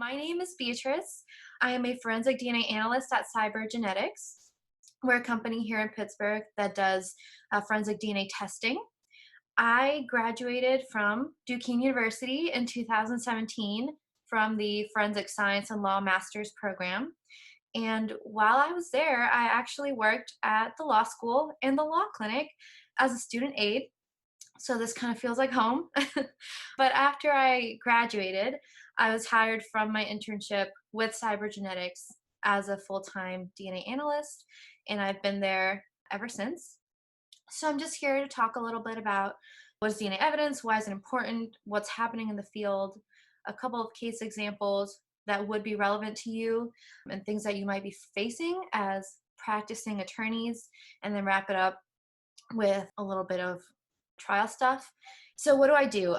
My name is Beatrice. I am a forensic DNA analyst at Cybergenetics. We're a company here in Pittsburgh that does forensic DNA testing. I graduated from Duquesne University in 2017 from the Forensic Science and Law Master's Program. And while I was there, I actually worked at the law school and the law clinic as a student aide. So this kind of feels like home. But after I graduated, I was hired from my internship with Cybergenetics as a full-time DNA analyst, and I've been there ever since. So I'm just here to talk a little bit about what is DNA evidence, why is it important, what's happening in the field, a couple of case examples that would be relevant to you, and things that you might be facing as practicing attorneys, and then wrap it up with a little bit of trial stuff. So what do I do?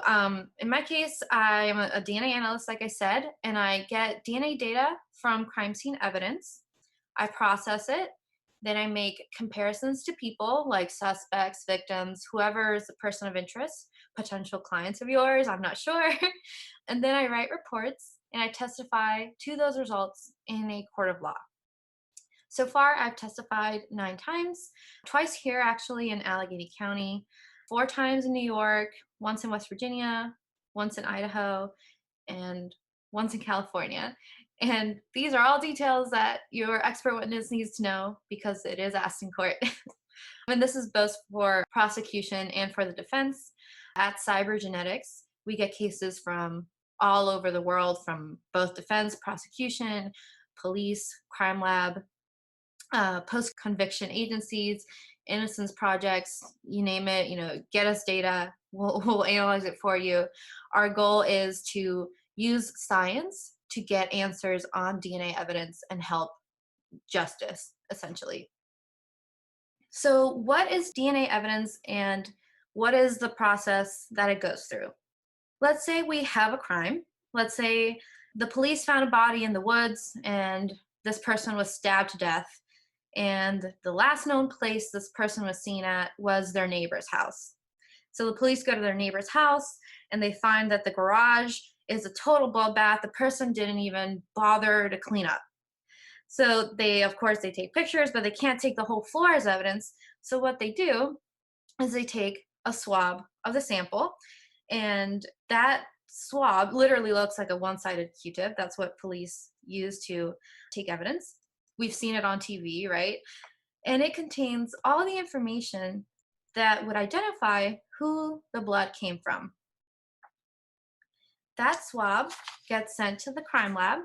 In my case, I am a DNA analyst, like I said, and I get DNA data from crime scene evidence. I process it. Then I make comparisons to people like suspects, victims, whoever is the person of interest, potential clients of yours, I'm not sure. And then I write reports and I testify to those results in a court of law. So far, I've testified 9 times, twice here actually in Allegheny County, 4 times in New York, once in West Virginia, once in Idaho, and once in California. And these are all details that your expert witness needs to know because it is asked in court. And this is both for prosecution and for the defense. At Cybergenetics, we get cases from all over the world, from both defense, prosecution, police, crime lab, post-conviction agencies, innocence projects, you name it, get us data, we'll analyze it for you. Our goal is to use science to get answers on DNA evidence and help justice, essentially. So what is DNA evidence and what is the process that it goes through? Let's say we have a crime. Let's say the police found a body in the woods and this person was stabbed to death. And the last known place this person was seen at was their neighbor's house. So the police go to their neighbor's house and they find that the garage is a total bloodbath. The person didn't even bother to clean up. So of course, they take pictures, but they can't take the whole floor as evidence. So what they do is they take a swab of the sample, and that swab literally looks like a one-sided Q-tip. That's what police use to take evidence. We've seen it on TV, right? And it contains all the information that would identify who the blood came from. That swab gets sent to the crime lab.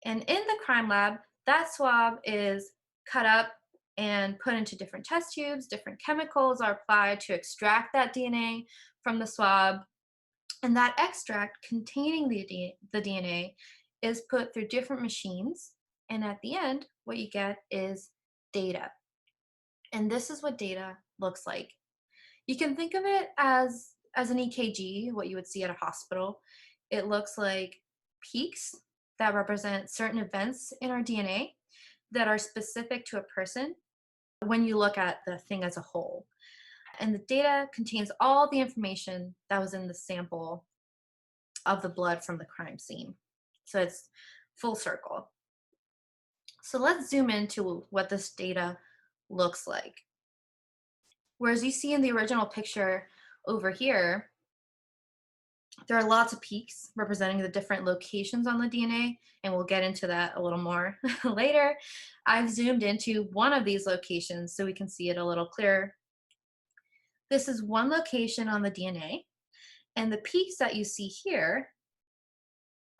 And in the crime lab, that swab is cut up and put into different test tubes. Different chemicals are applied to extract that DNA from the swab. And that extract containing the DNA is put through different machines. And at the end, what you get is data. And this is what data looks like. You can think of it as an EKG, what you would see at a hospital. It looks like peaks that represent certain events in our DNA that are specific to a person when you look at the thing as a whole. And the data contains all the information that was in the sample of the blood from the crime scene. So it's full circle. So let's zoom into what this data looks like. Whereas you see in the original picture over here, there are lots of peaks representing the different locations on the DNA, and we'll get into that a little more later. I've zoomed into one of these locations so we can see it a little clearer. This is one location on the DNA, and the peaks that you see here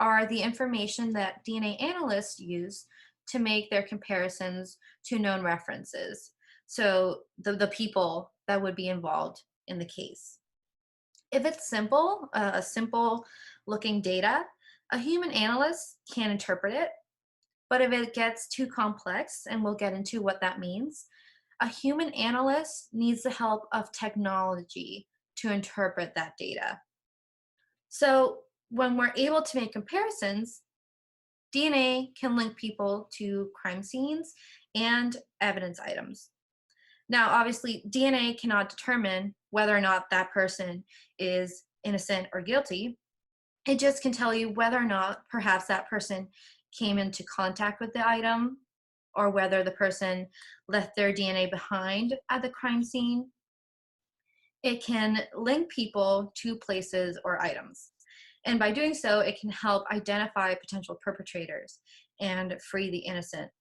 are the information that DNA analysts use to make their comparisons to known references. So the people that would be involved in the case. If it's simple, a simple looking data, a human analyst can interpret it. But if it gets too complex, and we'll get into what that means, a human analyst needs the help of technology to interpret that data. So when we're able to make comparisons, DNA can link people to crime scenes and evidence items. Now, obviously, DNA cannot determine whether or not that person is innocent or guilty, It just can tell you whether or not perhaps that person came into contact with the item, or whether the person left their DNA behind at the crime scene. It can link people to places or items. And by doing so, it can help identify potential perpetrators and free the innocent.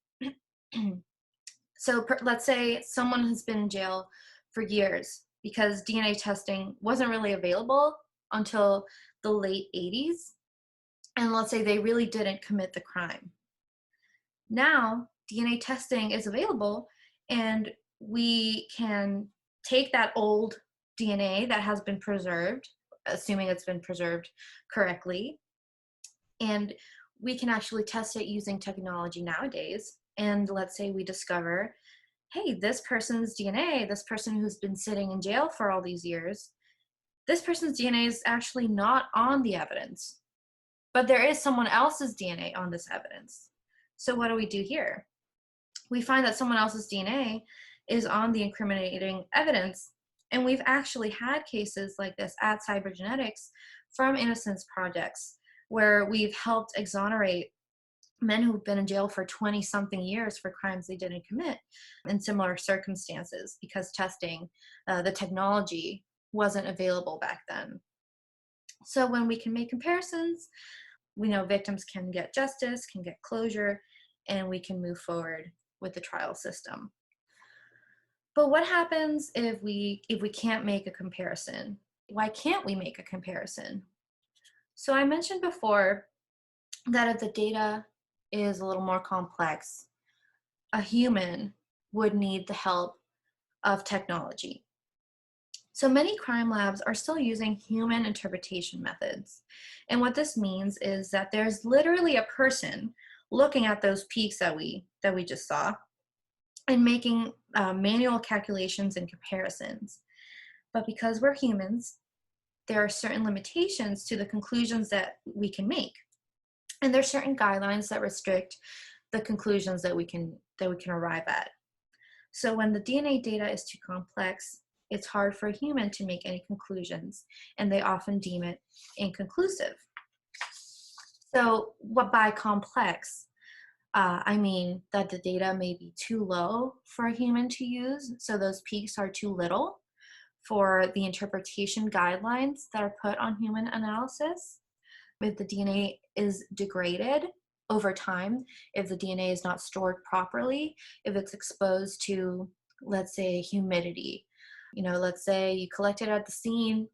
So let's say someone has been in jail for years because DNA testing wasn't really available until the late 80s. And let's say they really didn't commit the crime. Now, DNA testing is available, and we can take that old DNA that has been preserved, assuming it's been preserved correctly, and we can actually test it using technology nowadays. And let's say we discover, hey, this person's DNA, this person who's been sitting in jail for all these years, this person's DNA is actually not on the evidence, but there is someone else's DNA on this evidence. So what do we do here? We find that someone else's DNA is on the incriminating evidence, and we've actually had cases like this at Cybergenetics from Innocence Projects, where we've helped exonerate men who've been in jail for 20-something years for crimes they didn't commit in similar circumstances, because testing, the technology wasn't available back then. So when we can make comparisons, we know victims can get justice, can get closure, and we can move forward with the trial system. But what happens if we can't make a comparison? Why can't we make a comparison? So I mentioned before that if the data is a little more complex, a human would need the help of technology. So many crime labs are still using human interpretation methods. And what this means is that there's literally a person looking at those peaks that we just saw and making manual calculations and comparisons. But because we're humans, there are certain limitations to the conclusions that we can make. And there's certain guidelines that restrict the conclusions that we can arrive at. So when the DNA data is too complex, it's hard for a human to make any conclusions, and they often deem it inconclusive. So what by complex? I mean that the data may be too low for a human to use, so those peaks are too little for the interpretation guidelines that are put on human analysis. If the DNA is degraded over time, if the DNA is not stored properly, if it's exposed to, let's say, humidity, let's say you collect it at the scene,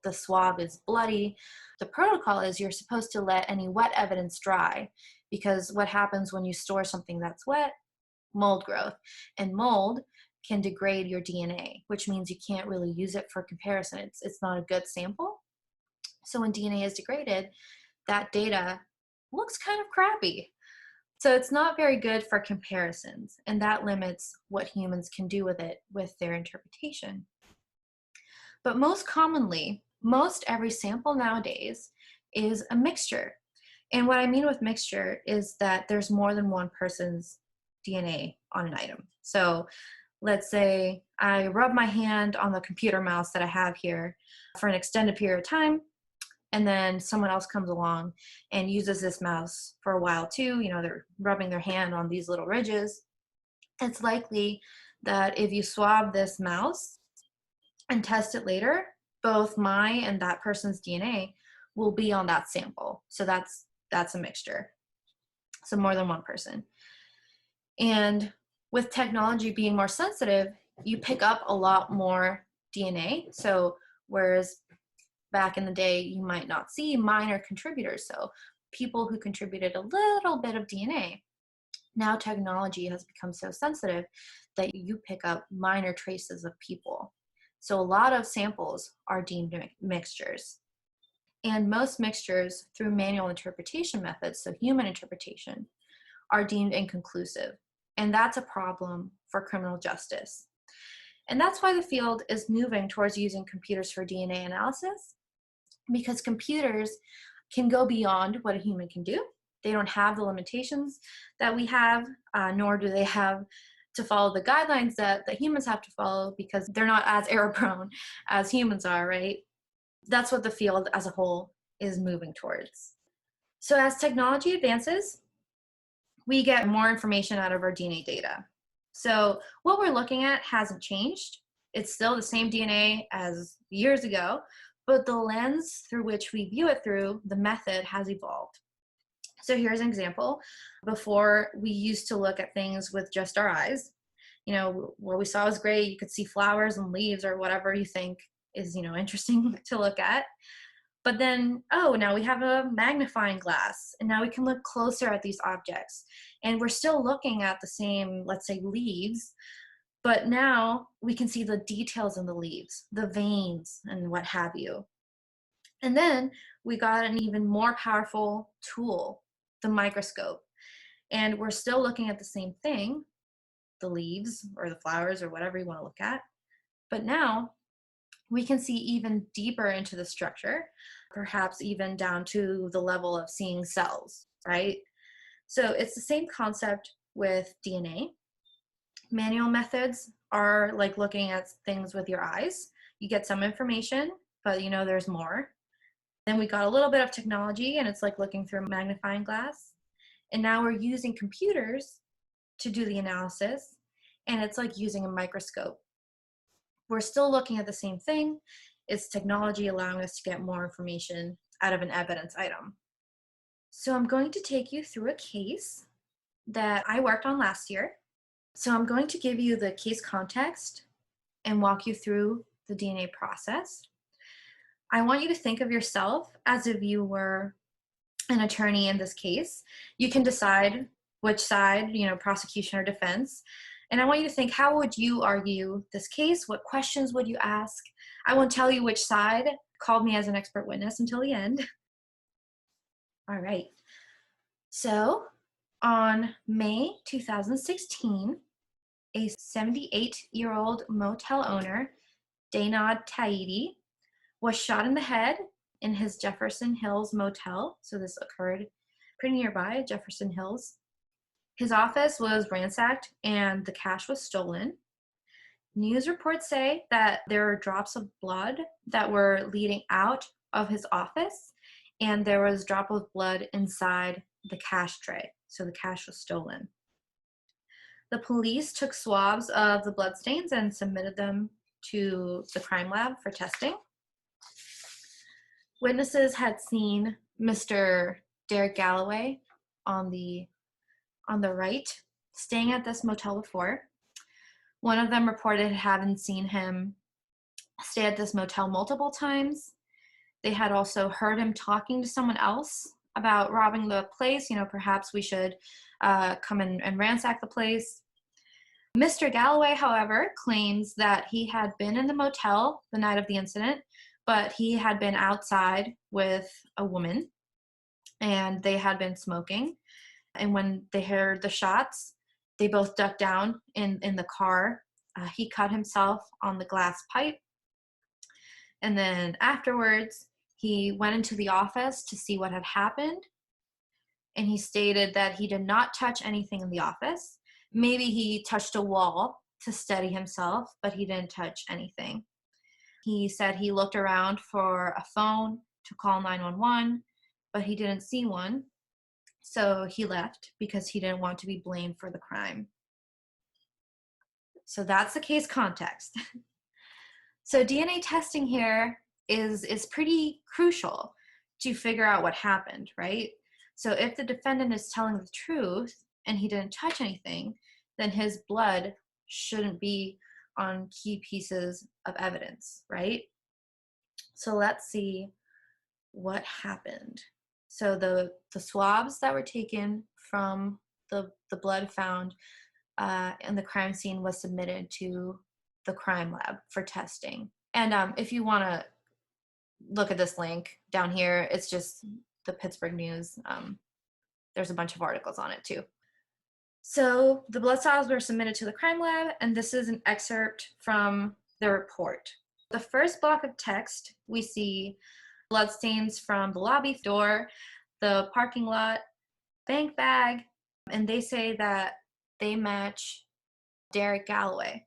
the swab is bloody, the protocol is you're supposed to let any wet evidence dry, because what happens when you store something that's wet? Mold growth. And mold can degrade your DNA, which means you can't really use it for comparison. It's not a good sample. So when DNA is degraded, that data looks kind of crappy. So it's not very good for comparisons, and that limits what humans can do with it with their interpretation. But most commonly, most every sample nowadays is a mixture. And what I mean with mixture is that there's more than one person's DNA on an item. So let's say I rub my hand on the computer mouse that I have here for an extended period of time, and then someone else comes along and uses this mouse for a while too. They're rubbing their hand on these little ridges. It's likely that if you swab this mouse and test it later, both my and that person's DNA will be on that sample. So that's a mixture. So more than one person. And with technology being more sensitive, you pick up a lot more DNA. So whereas back in the day, you might not see minor contributors, so people who contributed a little bit of DNA. Now technology has become so sensitive that you pick up minor traces of people. So a lot of samples are deemed mixtures. And most mixtures through manual interpretation methods, so human interpretation, are deemed inconclusive. And that's a problem for criminal justice. And that's why the field is moving towards using computers for DNA analysis, because computers can go beyond what a human can do. They don't have the limitations that we have, nor do they have to follow the guidelines that humans have to follow, because they're not as error prone as humans are, right? That's what the field as a whole is moving towards. So as technology advances, we get more information out of our DNA data. So what we're looking at hasn't changed. It's still the same DNA as years ago, but the lens through which we view it through, the method, has evolved. So here's an example. Before, we used to look at things with just our eyes. What we saw was great. You could see flowers and leaves or whatever you think is, interesting to look at. But then, now we have a magnifying glass, and now we can look closer at these objects. And we're still looking at the same, let's say, leaves, but now we can see the details in the leaves, the veins, and what have you. And then we got an even more powerful tool, the microscope. And we're still looking at the same thing, the leaves or the flowers or whatever you want to look at. But now we can see even deeper into the structure, perhaps even down to the level of seeing cells, right? So it's the same concept with DNA. Manual methods are like looking at things with your eyes. You get some information, but there's more. Then we got a little bit of technology, and it's like looking through a magnifying glass. And now we're using computers to do the analysis, and it's like using a microscope. We're still looking at the same thing. It's technology allowing us to get more information out of an evidence item. So I'm going to take you through a case that I worked on last year. So I'm going to give you the case context and walk you through the DNA process. I want you to think of yourself as if you were an attorney in this case. You can decide which side, prosecution or defense. And I want you to think, how would you argue this case? What questions would you ask? I won't tell you which side called me as an expert witness until the end. All right. So on May 2016, a 78-year-old motel owner, Daynod Taidi, was shot in the head in his Jefferson Hills motel. So this occurred pretty nearby, Jefferson Hills. His office was ransacked and the cash was stolen. News reports say that there were drops of blood that were leading out of his office, and there was a drop of blood inside the cash tray. So the cash was stolen. The police took swabs of the bloodstains and submitted them to the crime lab for testing. Witnesses had seen Mr. Derrick Gallaway on the right, staying at this motel before. One of them reported having seen him stay at this motel multiple times. They had also heard him talking to someone else about robbing the place. Perhaps we should come and ransack the place. Mr. Gallaway, however, claims that he had been in the motel the night of the incident, but he had been outside with a woman, and they had been smoking. And when they heard the shots, they both ducked down in the car. He cut himself on the glass pipe. And then afterwards, he went into the office to see what had happened. And he stated that he did not touch anything in the office. Maybe he touched a wall to steady himself, but he didn't touch anything. He said he looked around for a phone to call 911, but he didn't see one. So he left because he didn't want to be blamed for the crime. So that's the case context. So DNA testing here is pretty crucial to figure out what happened, right? So if the defendant is telling the truth and he didn't touch anything, then his blood shouldn't be on key pieces of evidence, right? So let's see what happened. So the swabs that were taken from the blood found in the crime scene was submitted to the crime lab for testing. And if you want to look at this link down here, it's just the Pittsburgh News. There's a bunch of articles on it too. So the blood swabs were submitted to the crime lab, and this is an excerpt from the report. The first block of text, we see bloodstains from the lobby door, the parking lot, bank bag, and they say that they match Derrick Gallaway.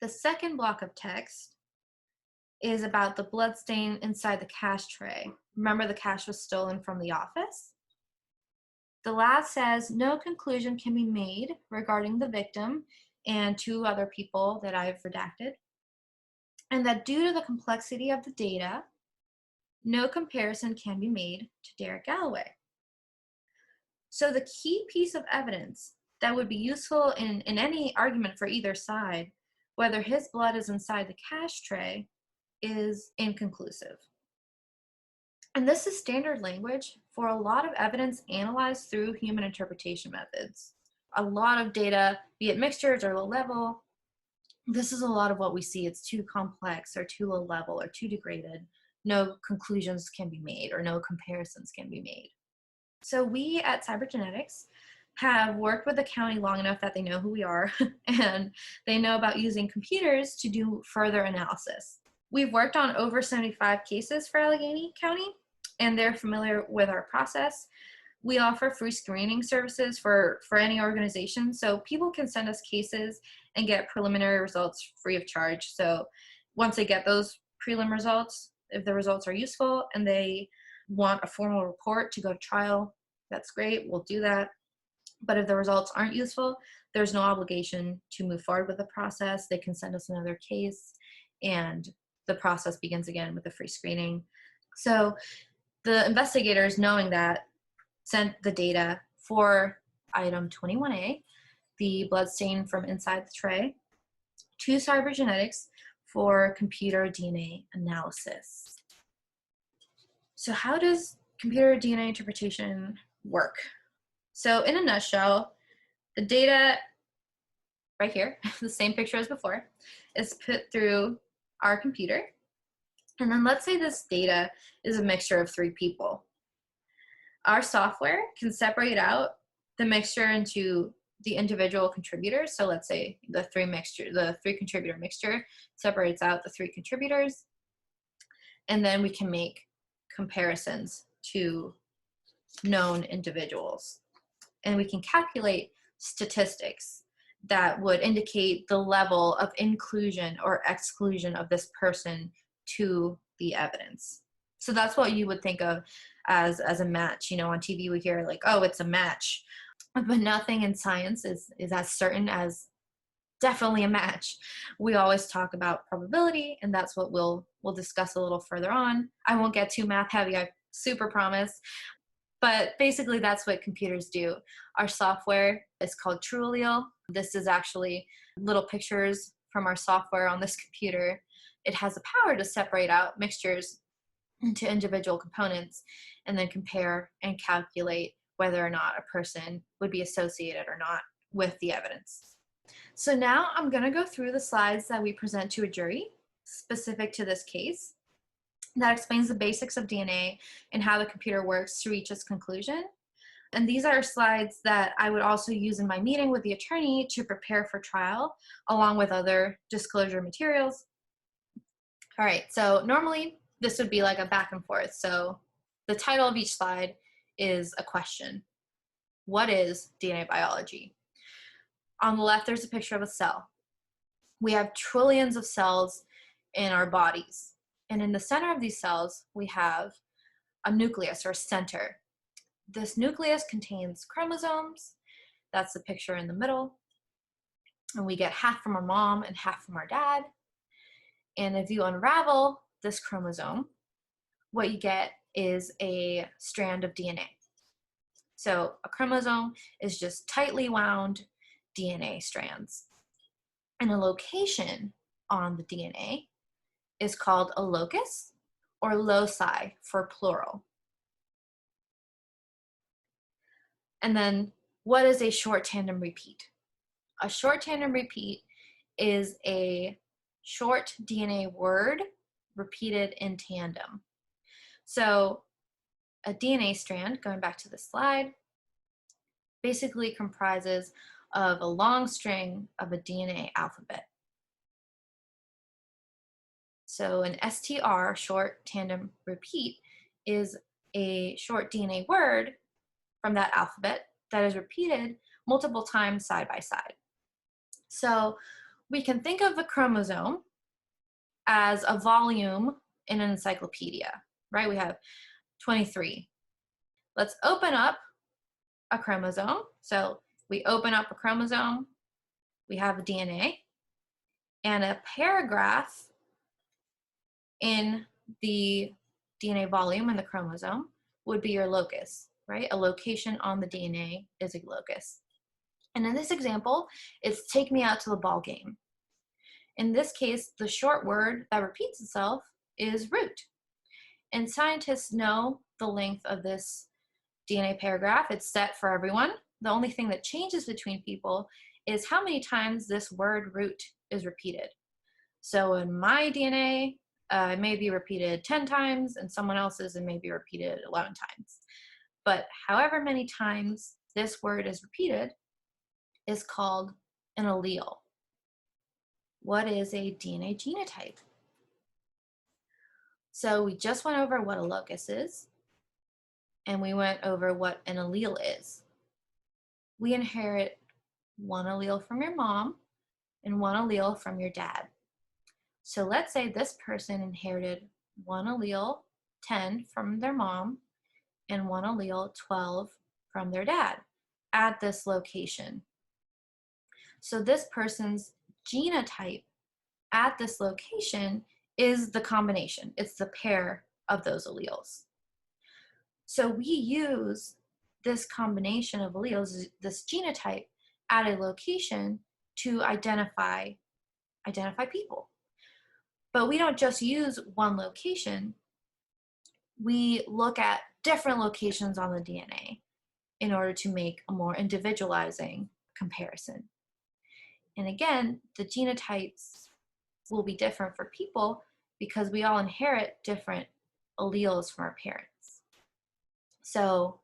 The second block of text is about the blood stain inside the cash tray. Remember, the cash was stolen from the office? The lab says no conclusion can be made regarding the victim and two other people that I've redacted, and that due to the complexity of the data, no comparison can be made to Derrick Gallaway. So the key piece of evidence that would be useful in any argument for either side, whether his blood is inside the cash tray, is inconclusive. And this is standard language for a lot of evidence analyzed through human interpretation methods. A lot of data, be it mixtures or low level, this is a lot of what we see. It's too complex or too low level or too degraded. No conclusions can be made or no comparisons can be made. So we at Cybergenetics have worked with the county long enough that they know who we are and they know about using computers to do further analysis. We've worked on over 75 cases for Allegheny County, and they're familiar with our process. We offer free screening services for any organization, so people can send us cases and get preliminary results free of charge. So once they get those prelim results, if the results are useful and they want a formal report to go to trial, that's great, we'll do that. But if the results aren't useful, there's no obligation to move forward with the process. They can send us another case and the process begins again with a free screening. So the investigators, knowing that, sent the data for item 21A, the blood stain from inside the tray, to Cybergenetics for computer DNA analysis. So how does computer DNA interpretation work? So in a nutshell, the data right here, the same picture as before, is put through our computer. And then let's say this data is a mixture of three people. Our software can separate out the mixture into the individual contributors. So let's say the three contributor mixture separates out the three contributors. And then we can make comparisons to known individuals. And we can calculate statistics that would indicate the level of inclusion or exclusion of this person to the evidence. So that's what you would think of as a match. You know, on TV we hear like, oh, it's a match. But nothing in science is as certain as definitely a match. We always talk about probability, and that's what we'll discuss a little further on. I won't get too math heavy, I super promise. But basically that's what computers do. Our software is called TrueAllele. This is actually little pictures from our software on this computer. It has the power to separate out mixtures into individual components and then compare and calculate whether or not a person would be associated or not with the evidence. So now I'm going to go through the slides that we present to a jury specific to this case that explains the basics of DNA and how the computer works to reach its conclusion. And these are slides that I would also use in my meeting with the attorney to prepare for trial, along with other disclosure materials. All right, so normally this would be like a back and forth. So the title of each slide is a question. What is DNA biology? On the left, there's a picture of a cell. We have trillions of cells in our bodies. And in the center of these cells, we have a nucleus or center. This nucleus contains chromosomes. That's the picture in the middle. And we get half from our mom and half from our dad. And if you unravel this chromosome, what you get is a strand of DNA. So a chromosome is just tightly wound DNA strands. And a location on the DNA is called a locus or loci for plural. And then what is a short tandem repeat? A short tandem repeat is a short DNA word repeated in tandem. So a DNA strand, going back to the slide, basically comprises of a long string of a DNA alphabet. So an STR, short tandem repeat, is a short DNA word from that alphabet that is repeated multiple times side by side. So we can think of a chromosome as a volume in an encyclopedia, right? We have 23. Let's open up a chromosome. So we open up a chromosome, we have DNA, and a paragraph in the DNA volume in the chromosome would be your locus, right? A location on the DNA is a locus. And in this example, it's take me out to the ball game. In this case, the short word that repeats itself is root. And scientists know the length of this DNA paragraph. It's set for everyone. The only thing that changes between people is how many times this word root is repeated. So in my DNA, it may be repeated 10 times, and someone else's it may be repeated 11 times. But however many times this word is repeated is called an allele. What is a DNA genotype? So we just went over what a locus is, and we went over what an allele is. We inherit one allele from your mom and one allele from your dad. So let's say this person inherited one allele, 10, from their mom, and one allele, 12, from their dad at this location. So this person's genotype at this location is the combination. It's the pair of those alleles. So we use this combination of alleles, this genotype, at a location to identify people. But we don't just use one location. We look at different locations on the DNA in order to make a more individualizing comparison. And again, the genotypes will be different for people because we all inherit different alleles from our parents. So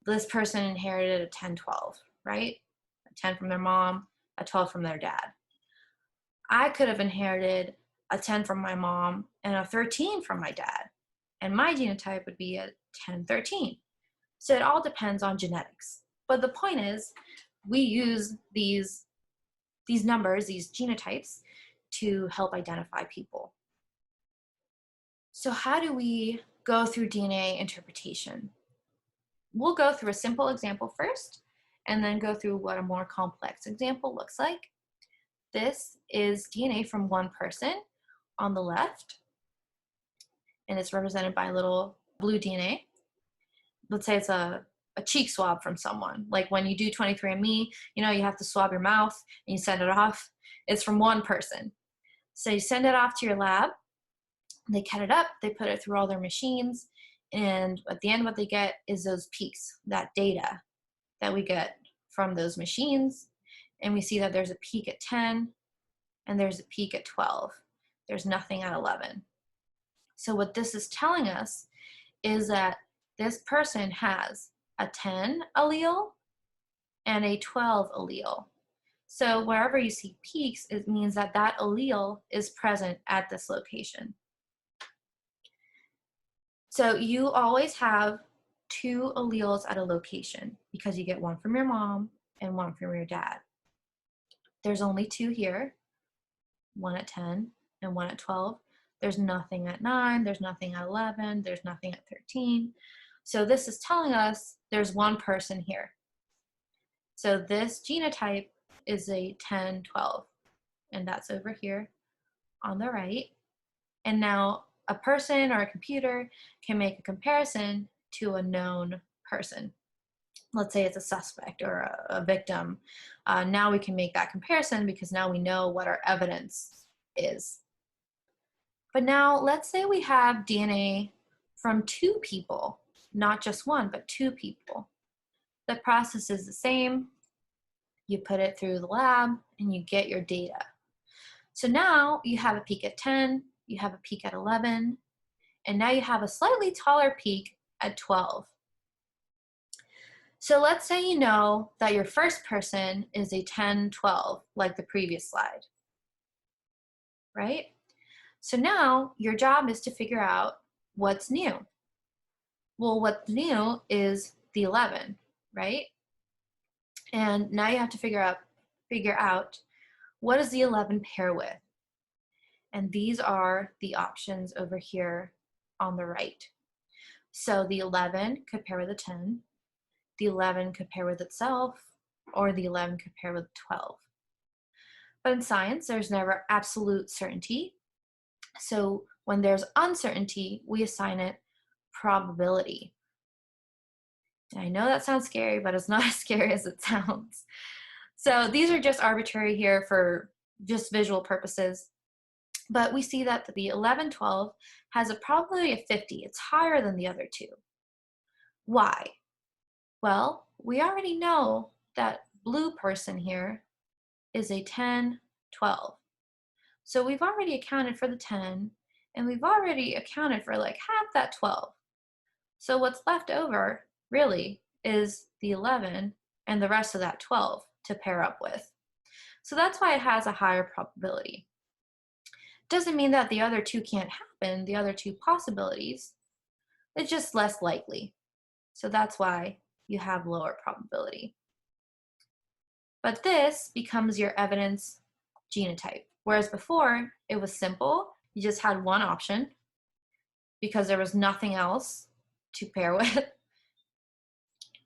this person inherited a 10-12, right? A 10 from their mom, a 12 from their dad. I could have inherited a 10 from my mom and a 13 from my dad, and my genotype would be a 10-13. So it all depends on genetics. But the point is, we use these numbers, these genotypes, to help identify people. So how do we go through DNA interpretation? We'll go through a simple example first, and then go through what a more complex example looks like. This is DNA from one person on the left, and it's represented by a little blue DNA. Let's say it's a cheek swab from someone. Like when you do 23andMe, you know, you have to swab your mouth and you send it off. It's from one person. So you send it off to your lab, they cut it up, they put it through all their machines, and at the end what they get is those peaks, that data that we get from those machines. And we see that there's a peak at 10 and there's a peak at 12. There's nothing at 11. So what this is telling us is that this person has a 10 allele and a 12 allele. So wherever you see peaks, it means that that allele is present at this location. So you always have two alleles at a location because you get one from your mom and one from your dad. There's only two here, one at 10 and one at 12. There's nothing at 9, there's nothing at 11, there's nothing at 13. So this is telling us there's one person here. So this genotype is a 10-12, and that's over here on the right. And now a person or a computer can make a comparison to a known person. Let's say it's a suspect or a victim. Now we can make that comparison because now we know what our evidence is. But now let's say we have DNA from two people, not just one, but two people. The process is the same. You put it through the lab and you get your data. So now you have a peak at 10, you have a peak at 11, and now you have a slightly taller peak at 12. So let's say you know that your first person is a 10-12, like the previous slide, right? So now your job is to figure out what's new. Well, what's new is the 11, right? And now you have to figure out what does the 11 pair with? And these are the options over here on the right. So the 11 could pair with a 10, the 11 could pair with itself, or the 11 could pair with 12. But in science, there's never absolute certainty. So when there's uncertainty, we assign it probability. And I know that sounds scary, but it's not as scary as it sounds. So these are just arbitrary here for just visual purposes. But we see that the 11-12 has a probability of 50. It's higher than the other two. Why? Well, we already know that blue person here is a 10-12. So we've already accounted for the 10, and we've already accounted for like half that 12. So what's left over really is the 11 and the rest of that 12 to pair up with. So that's why it has a higher probability. Doesn't mean that the other two can't happen, the other two possibilities. It's just less likely. So that's why you have lower probability. But this becomes your evidence genotype. Whereas before, it was simple. You just had one option because there was nothing else to pair with.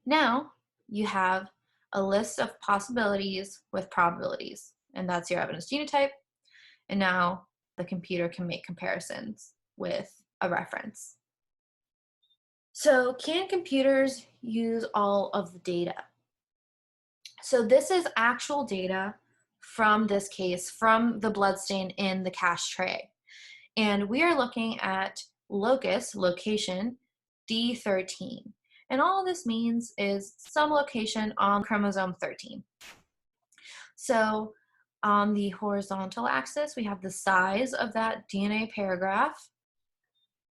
Now you have a list of possibilities with probabilities, and that's your evidence genotype. And now the computer can make comparisons with a reference. So can computers use all of the data? So this is actual data from this case, from the bloodstain in the cache tray. And we are looking at location, D13. And all this means is some location on chromosome 13. So on the horizontal axis, we have the size of that DNA paragraph.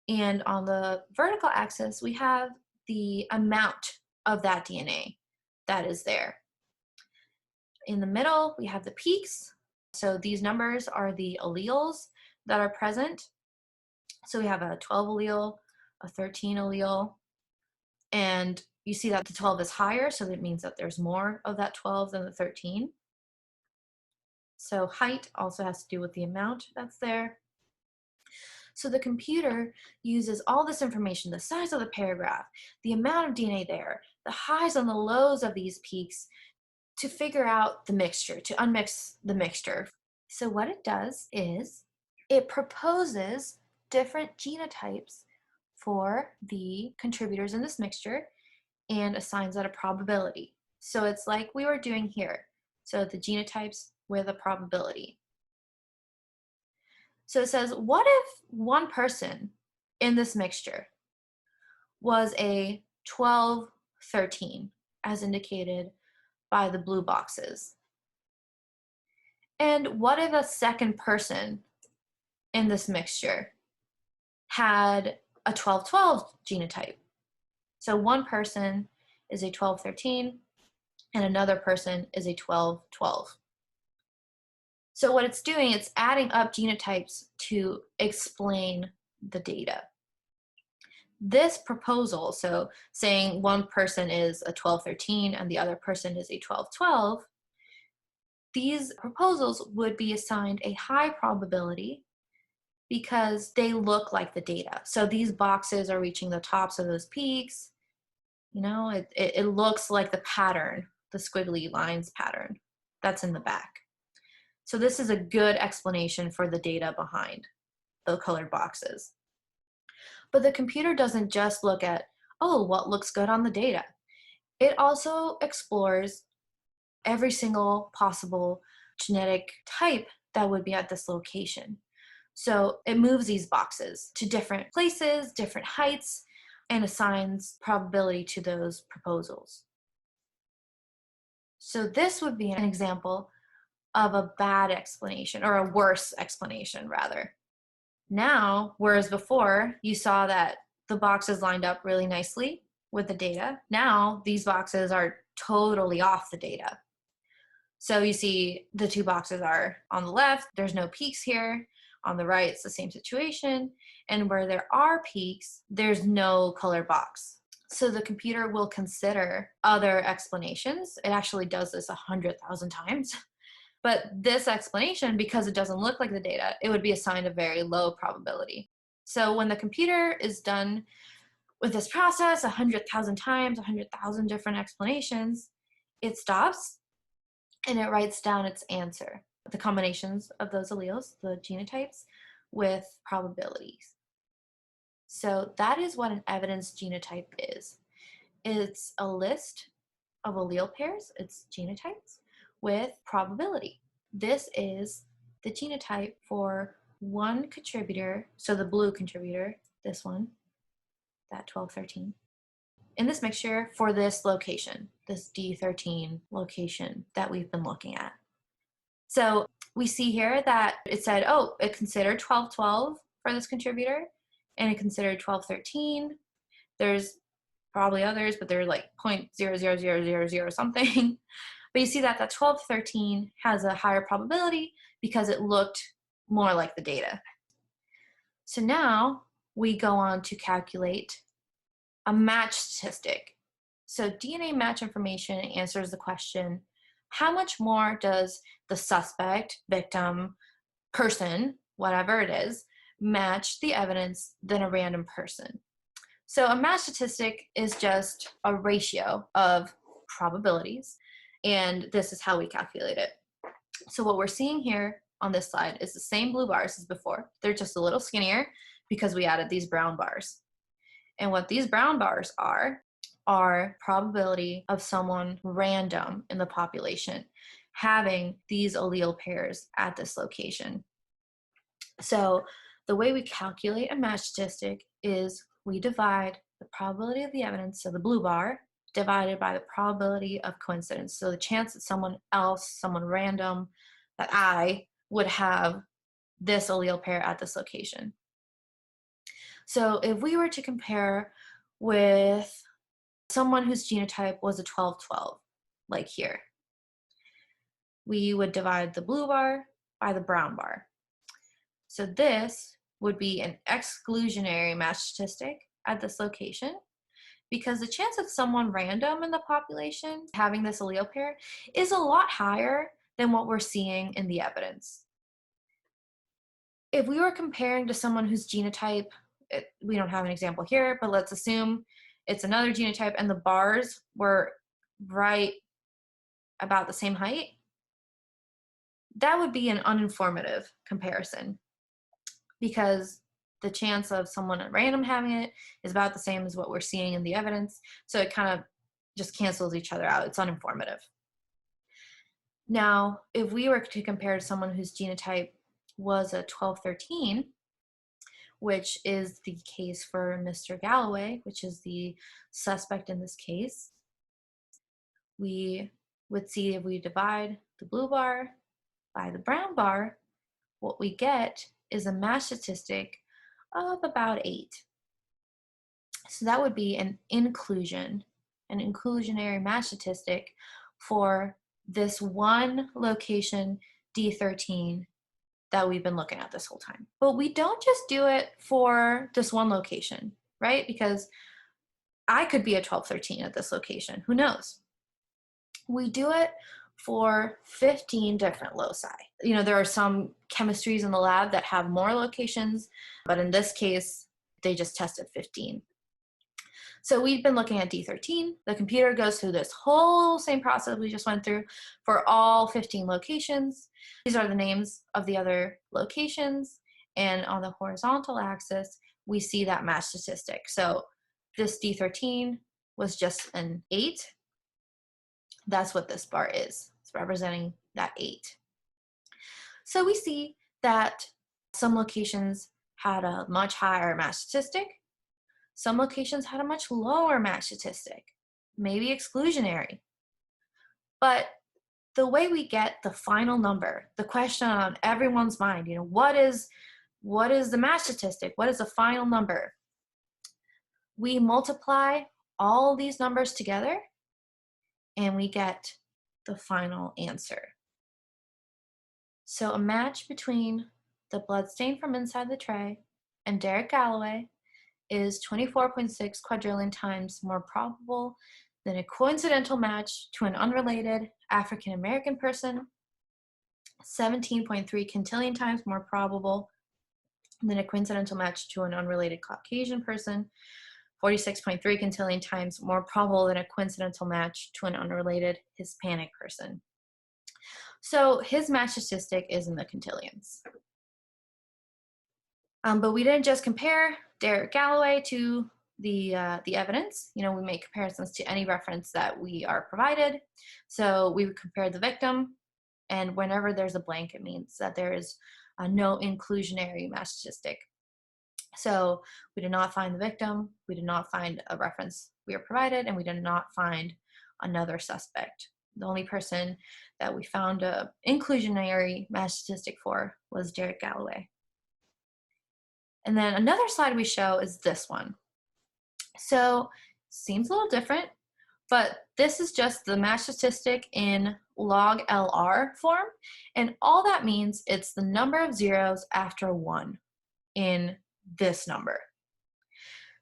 And on the vertical axis, we have the amount of that DNA that is there. In the middle, we have the peaks. So these numbers are the alleles that are present. So we have a 12 allele, a 13 allele, and you see that the 12 is higher, so that means that there's more of that 12 than the 13. So height also has to do with the amount that's there. So the computer uses all this information, the size of the paragraph, the amount of DNA there, the highs and the lows of these peaks, to figure out the mixture, to unmix the mixture. So what it does is it proposes different genotypes for the contributors in this mixture and assigns that a probability. So it's like we were doing here. So the genotypes with a probability. So it says, what if one person in this mixture was a 12-13, as indicated by the blue boxes? And what if a second person in this mixture had a 12-12 genotype? So one person is a 12-13 and another person is a 12-12. So what it's doing, it's adding up genotypes to explain the data. This proposal, so saying one person is a 12-13 and the other person is a 12-12, these proposals would be assigned a high probability because they look like the data. So these boxes are reaching the tops of those peaks. You know, it looks like the pattern, the squiggly lines pattern that's in the back. So this is a good explanation for the data behind the colored boxes. But the computer doesn't just look at, oh, what looks good on the data. It also explores every single possible genetic type that would be at this location. So it moves these boxes to different places, different heights, and assigns probability to those proposals. So this would be an example of a bad explanation, or a worse explanation rather. Now, whereas before you saw that the boxes lined up really nicely with the data, now these boxes are totally off the data. So you see the two boxes are on the left, there's no peaks here. On the right, it's the same situation. And where there are peaks, there's no color box. So the computer will consider other explanations. It actually does this 100,000 times. But this explanation, because it doesn't look like the data, it would be assigned a very low probability. So when the computer is done with this process 100,000 times, 100,000 different explanations, it stops and it writes down its answer, the combinations of those alleles, the genotypes, with probabilities. So that is what an evidence genotype is. It's a list of allele pairs, its genotypes, with probability. This is the genotype for one contributor, so the blue contributor, this one, that 1213, in this mixture for this location, this D13 location that we've been looking at. So we see here that it said, oh, it considered 1212 for this contributor, and it considered 1213. There's probably others, but they're like 0.00000 something. But you see that that 1213 has a higher probability because it looked more like the data. So now we go on to calculate a match statistic. So DNA match information answers the question, how much more does the suspect, victim, person, whatever it is, match the evidence than a random person? So a match statistic is just a ratio of probabilities, and this is how we calculate it. So what we're seeing here on this slide is the same blue bars as before. They're just a little skinnier because we added these brown bars. And what these brown bars are probability of someone random in the population having these allele pairs at this location. So the way we calculate a match statistic is we divide the probability of the evidence, so the blue bar, divided by the probability of coincidence. So the chance that someone else, someone random, that I would have this allele pair at this location. So if we were to compare with someone whose genotype was a 1212, like here, we would divide the blue bar by the brown bar. So this would be an exclusionary match statistic at this location, because the chance of someone random in the population having this allele pair is a lot higher than what we're seeing in the evidence. If we were comparing to someone whose genotype, we don't have an example here, but let's assume it's another genotype and the bars were right about the same height, that would be an uninformative comparison, because the chance of someone at random having it is about the same as what we're seeing in the evidence. So it kind of just cancels each other out. It's uninformative. Now, if we were to compare to someone whose genotype was a 1213, which is the case for Mr. Gallaway, which is the suspect in this case, we would see if we divide the blue bar by the brown bar, what we get is a match statistic of about 8. So that would be an inclusion, an inclusionary match statistic for this one location, D13, that we've been looking at this whole time. But we don't just do it for this one location, right? Because I could be a 1213 at this location, who knows? We do it for 15 different loci. You know, there are some chemistries in the lab that have more locations, but in this case, they just tested 15. So we've been looking at D13. The computer goes through this whole same process we just went through for all 15 locations. These are the names of the other locations. And on the horizontal axis, we see that match statistic. So this D13 was just an 8. That's what this bar is. It's representing that 8. So we see that some locations had a much higher match statistic. Some locations had a much lower match statistic, maybe exclusionary. But the way we get the final number, the question on everyone's mind, you know, what is the match statistic? What is the final number? We multiply all these numbers together and we get the final answer. So a match between the bloodstain from inside the tray and Derrick Gallaway is 24.6 quadrillion times more probable than a coincidental match to an unrelated African American person 17.3 quintillion times more probable than a coincidental match to an unrelated Caucasian person, 46.3 quintillion times more probable than a coincidental match to an unrelated Hispanic person. So his match statistic is in the quintillions. But we didn't just compare Derrick Gallaway to the evidence. We make comparisons to any reference that we are provided. So we would compare the victim, and whenever there's a blank, it means that there is no inclusionary match statistic. So we did not find the victim, we did not find a reference we were provided, and we did not find another suspect. The only person that we found a inclusionary match statistic for was Derrick Gallaway. And then another slide we show is this one. So seems a little different, but this is just the match statistic in log LR form. And all that means it's the number of zeros after 1 in this number.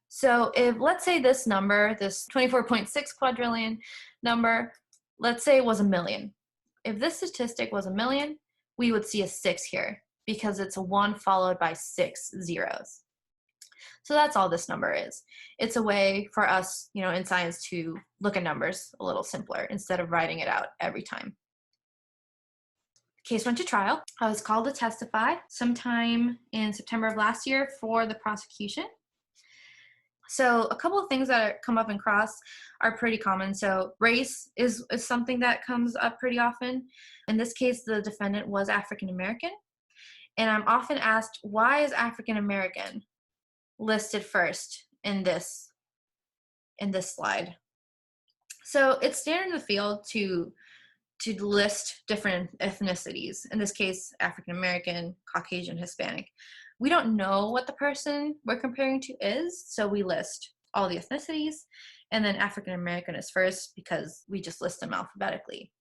So if, let's say this number, this 24.6 quadrillion number, let's say it was 1,000,000. If this statistic was 1,000,000, we would see a 6 here because it's a 1 followed by 6 zeros. So that's all this number is. It's a way for us, in science to look at numbers a little simpler instead of writing it out every time. The case went to trial. I was called to testify sometime in September of last year for the prosecution. So a couple of things that come up in cross are pretty common. So race is something that comes up pretty often. In this case, the defendant was African American. And I'm often asked, why is African American listed first in this slide? So it's standard in the field to list different ethnicities. In this case, African American, Caucasian, Hispanic. We don't know what the person we're comparing to is, so we list all the ethnicities, and then African American is first because we just list them alphabetically.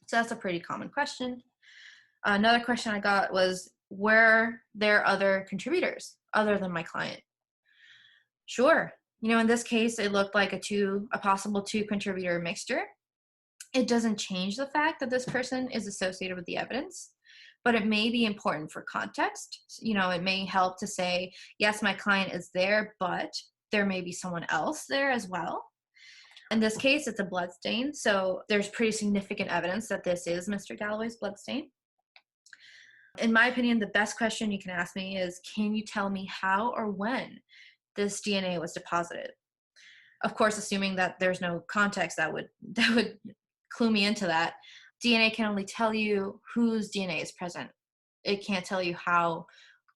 So that's a pretty common question. Another question I got was, were there other contributors other than my client? Sure. In this case, it looked like a possible 2 contributor mixture. It doesn't change the fact that this person is associated with the evidence, but it may be important for context. It may help to say, yes, my client is there, but there may be someone else there as well. In this case, it's a bloodstain, so there's pretty significant evidence that this is Mr. Gallaway's bloodstain. In my opinion, the best question you can ask me is, can you tell me how or when this DNA was deposited? Of course, assuming that there's no context that would clue me into that. DNA can only tell you whose DNA is present. It can't tell you how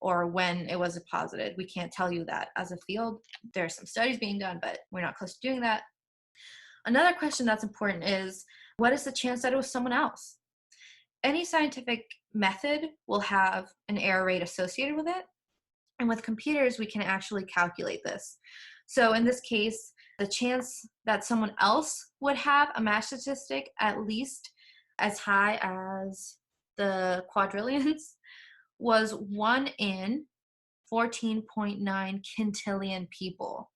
or when it was deposited. We can't tell you that as a field. There are some studies being done, but we're not close to doing that. Another question that's important is, what is the chance that it was someone else? Any scientific method will have an error rate associated with it. And with computers, we can actually calculate this. So in this case, the chance that someone else would have a match statistic at least as high as the quadrillions was 1 in 14.9 quintillion people.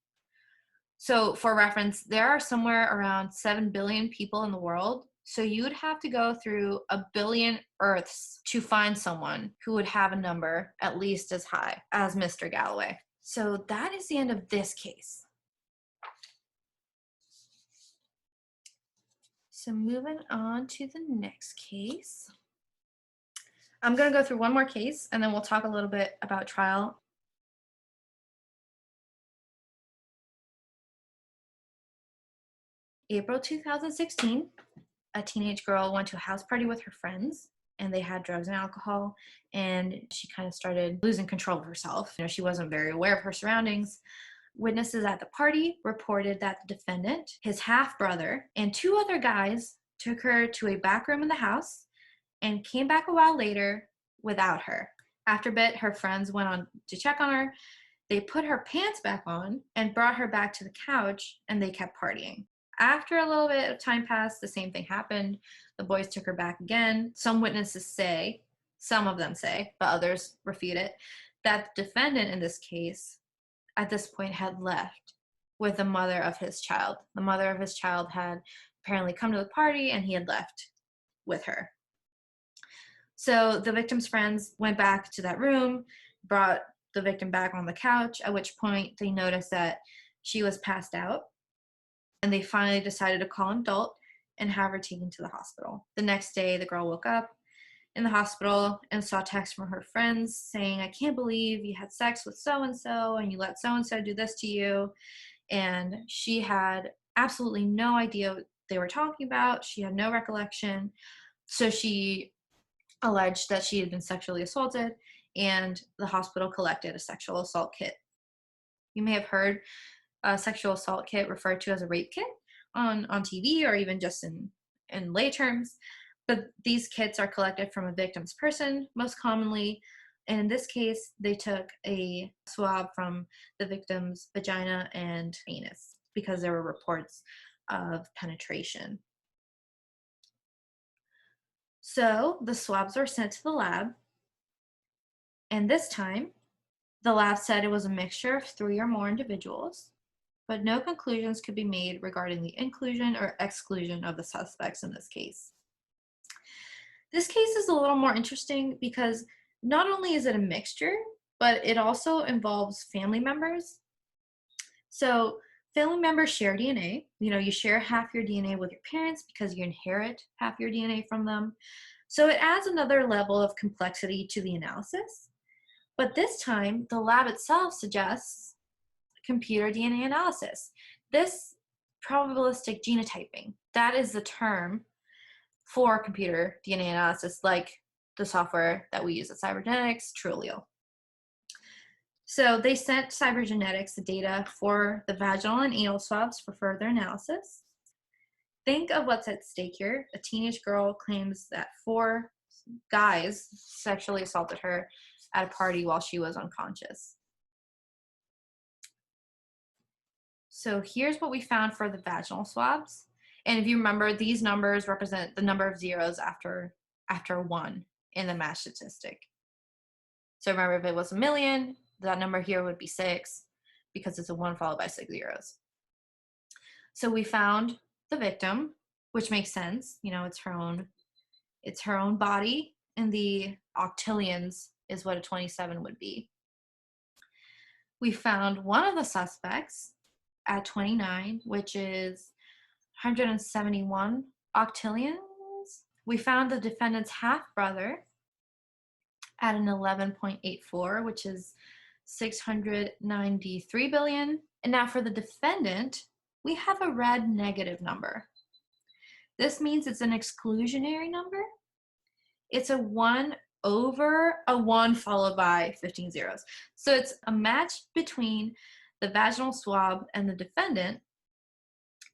So for reference, there are somewhere around 7 billion people in the world. So you would have to go through 1 billion Earths to find someone who would have a number at least as high as Mr. Gallaway. So that is the end of this case. So moving on to the next case. I'm going to go through one more case, and then we'll talk a little bit about trial. April 2016, a teenage girl went to a house party with her friends, and they had drugs and alcohol, and she kind of started losing control of herself. She wasn't very aware of her surroundings. Witnesses at the party reported that the defendant, his half-brother, and 2 other guys took her to a back room in the house and came back a while later without her. After a bit, her friends went on to check on her. They put her pants back on and brought her back to the couch, and they kept partying. After a little bit of time passed, the same thing happened. The boys took her back again. Some witnesses say, some of them say, but others refute it, that the defendant in this case at this point had left with the mother of his child. The mother of his child had apparently come to the party, and he had left with her. So the victim's friends went back to that room, brought the victim back on the couch, at which point they noticed that she was passed out, and they finally decided to call an adult and have her taken to the hospital. The next day, the girl woke up in the hospital and saw texts from her friends saying, "I can't believe you had sex with so-and-so and you let so-and-so do this to you." And she had absolutely no idea what they were talking about. She had no recollection. So she alleged that she had been sexually assaulted, and the hospital collected a sexual assault kit. You may have heard a sexual assault kit referred to as a rape kit on TV or even just in lay terms. But these kits are collected from a victim's person, most commonly. And in this case, they took a swab from the victim's vagina and anus because there were reports of penetration. So the swabs were sent to the lab, and this time the lab said it was a mixture of 3 or more individuals, but no conclusions could be made regarding the inclusion or exclusion of the suspects in this case. This case is a little more interesting because not only is it a mixture, but it also involves family members. So family members share DNA. You share half your DNA with your parents because you inherit half your DNA from them. So it adds another level of complexity to the analysis. But this time, the lab itself suggests computer DNA analysis. This probabilistic genotyping, that is the term for computer DNA analysis, like the software that we use at Cybernetics, TrueAllele. So they sent Cybernetics the data for the vaginal and anal swabs for further analysis. Think of what's at stake here. A teenage girl claims that 4 guys sexually assaulted her at a party while she was unconscious. So here's what we found for the vaginal swabs. And if you remember, these numbers represent the number of zeros after 1 in the match statistic. So remember, if it was 1,000,000, that number here would be 6 because it's a 1 followed by 6 zeros. So we found the victim, which makes sense. It's her own body, and the octillions is what a 27 would be. We found one of the suspects at 29, which is 171 octillions. We found the defendant's half-brother at an 11.84, which is 693 billion. And now for the defendant, we have a red negative number. This means it's an exclusionary number. It's a 1 over a 1 followed by 15 zeros. So it's a match between the vaginal swab and the defendant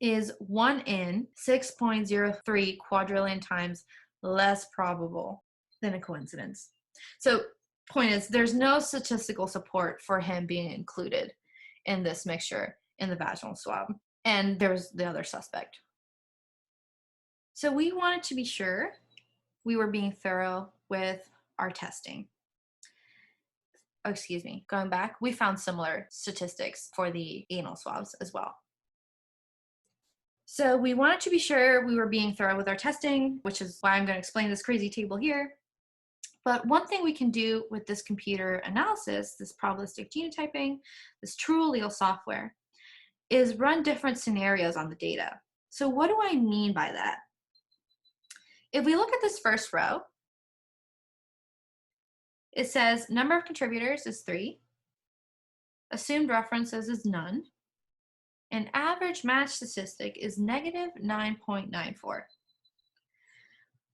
is 1 in 6.03 quadrillion times less probable than a coincidence. So point is, there's no statistical support for him being included in this mixture in the vaginal swab. And there's the other suspect. So we wanted to be sure we were being thorough with our testing. Going back, we found similar statistics for the anal swabs as well. So we wanted to be sure we were being thorough with our testing, which is why I'm going to explain this crazy table here. But one thing we can do with this computer analysis, this probabilistic genotyping, this TrueAllele software, is run different scenarios on the data. So what do I mean by that? If we look at this first row, it says number of contributors is 3, assumed references is none, and average match statistic is negative 9.94.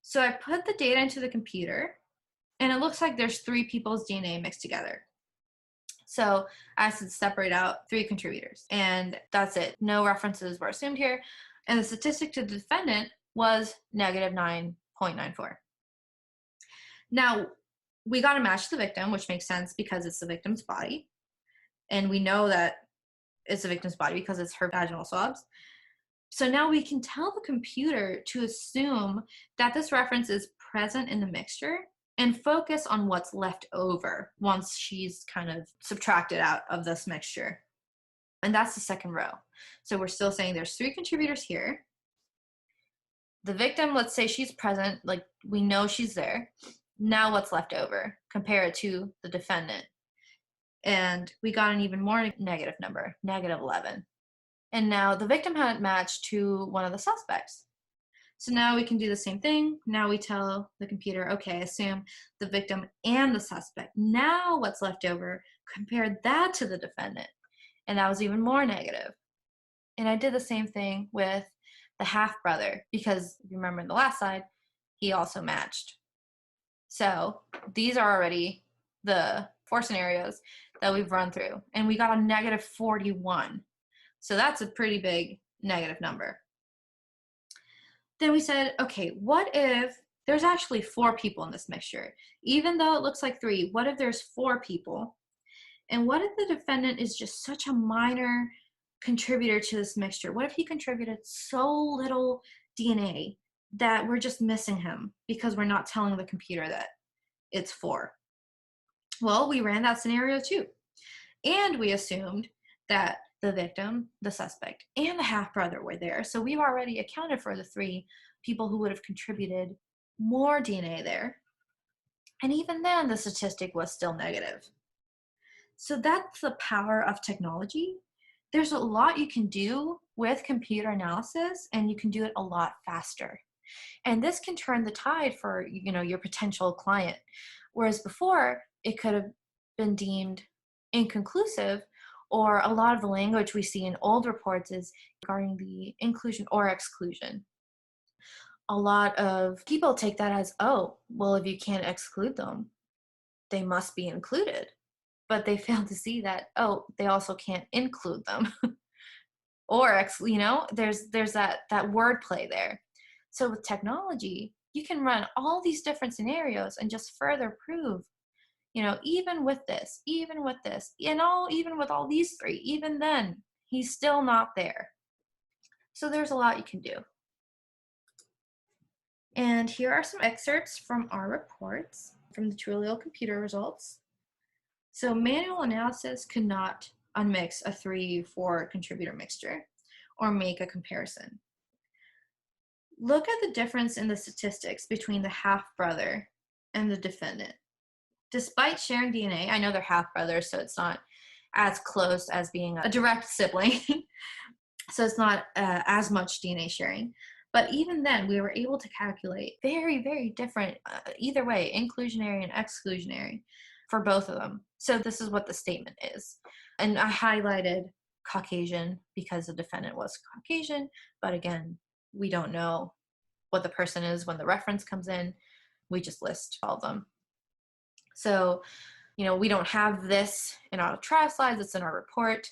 So I put the data into the computer, and it looks like there's 3 people's DNA mixed together. So I have to separate out 3 contributors, and that's it. No references were assumed here, and the statistic to the defendant was negative 9.94. Now, we got to match the victim, which makes sense because it's the victim's body. And we know that it's the victim's body because it's her vaginal swabs. So now we can tell the computer to assume that this reference is present in the mixture and focus on what's left over once she's kind of subtracted out of this mixture. And that's the second row. So we're still saying there's 3 contributors here. The victim, let's say she's present, like we know she's there. Now what's left over? Compare it to the defendant. And we got an even more negative number, -11. And now the victim had matched to one of the suspects. So now we can do the same thing. Now we tell the computer, okay, assume the victim and the suspect. Now what's left over? Compare that to the defendant. And that was even more negative. And I did the same thing with the half-brother, because if you remember in the last slide, he also matched. So these are already the 4 scenarios that we've run through, and we got a -41. So that's a pretty big negative number. Then we said, okay, what if there's actually 4 people in this mixture? Even though it looks like 3, what if there's 4 people? And what if the defendant is just such a minor contributor to this mixture? What if he contributed so little DNA that we're just missing him because we're not telling the computer that it's 4? Well, we ran that scenario too. And we assumed that the victim, the suspect, and the half-brother were there. So we've already accounted for the 3 people who would have contributed more DNA there. And even then, the statistic was still negative. So that's the power of technology. There's a lot you can do with computer analysis, and you can do it a lot faster. And this can turn the tide for, your potential client. Whereas before, it could have been deemed inconclusive, or a lot of the language we see in old reports is regarding the inclusion or exclusion. A lot of people take that as, oh, well, if you can't exclude them, they must be included. But they fail to see that, oh, they also can't include them. Or, there's that word play there. So with technology, you can run all these different scenarios and just further prove, even with this, even with all these 3, even then, he's still not there. So there's a lot you can do. And here are some excerpts from our reports from the TrueAllele computer results. So manual analysis could not unmix a 3-4 contributor mixture or make a comparison. Look at the difference in the statistics between the half-brother and the defendant. Despite sharing DNA, I know they're half-brothers, so it's not as close as being a direct sibling. So it's not as much DNA sharing. But even then, we were able to calculate very, very different, either way, inclusionary and exclusionary for both of them. So this is what the statement is. And I highlighted Caucasian because the defendant was Caucasian, but again, we don't know what the person is when the reference comes in. We just list all of them. So, we don't have this in our trial slides, it's in our report.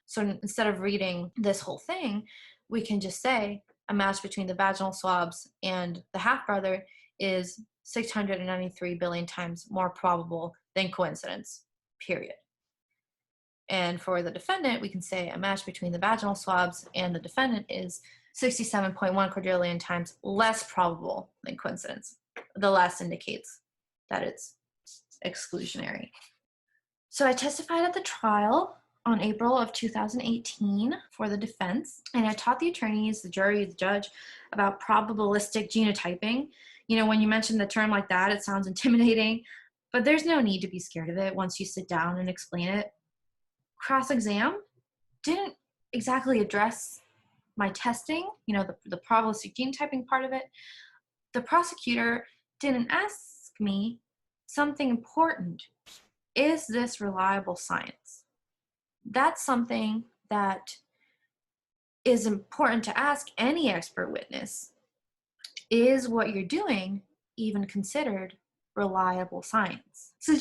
So instead of reading this whole thing, we can just say a match between the vaginal swabs and the half-brother is 693 billion times more probable than coincidence, period. And for the defendant, we can say a match between the vaginal swabs and the defendant is 67.1 quadrillion times less probable than coincidence. The less indicates that it's exclusionary. So I testified at the trial on April of 2018 for the defense, and I taught the attorneys, the jury, the judge about probabilistic genotyping. When you mention the term like that, it sounds intimidating, but there's no need to be scared of it once you sit down and explain it. Cross-exam didn't exactly address my testing, the probabilistic genotyping part of it. The prosecutor didn't ask me something important. Is this reliable science? That's something that is important to ask any expert witness. Is what you're doing even considered reliable science? So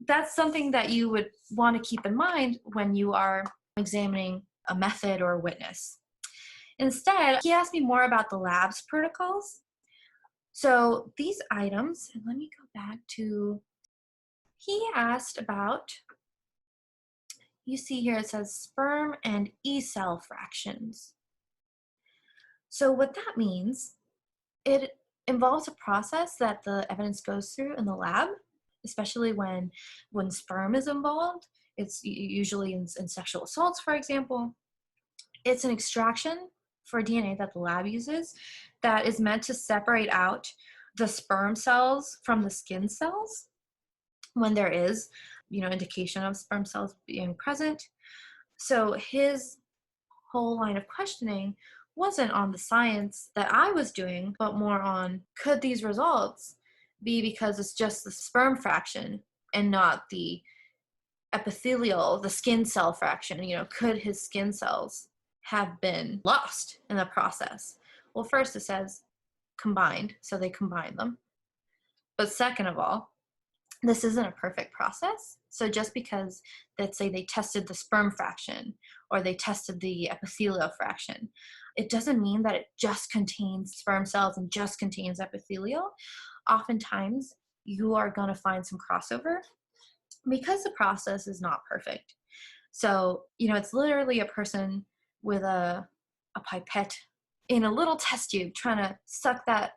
that's something that you would want to keep in mind when you are examining a method or a witness. Instead, he asked me more about the lab's protocols. So these items, and let me go back to, he asked about, you see here it says sperm and E-cell fractions. So what that means, it involves a process that the evidence goes through in the lab, especially when sperm is involved. It's usually in sexual assaults, for example. It's an extraction for DNA that the lab uses that is meant to separate out the sperm cells from the skin cells when there is, indication of sperm cells being present. So his whole line of questioning wasn't on the science that I was doing, but more on, could these results be because it's just the sperm fraction and not the epithelial, the skin cell fraction? Could his skin cells have been lost in the process? Well, first it says combined, so they combine them. But second of all, this isn't a perfect process. So just because, let's say, they tested the sperm fraction or they tested the epithelial fraction, it doesn't mean that it just contains sperm cells and just contains epithelial. Oftentimes, you are going to find some crossover because the process is not perfect. So, it's literally a person with a pipette in a little test tube trying to suck that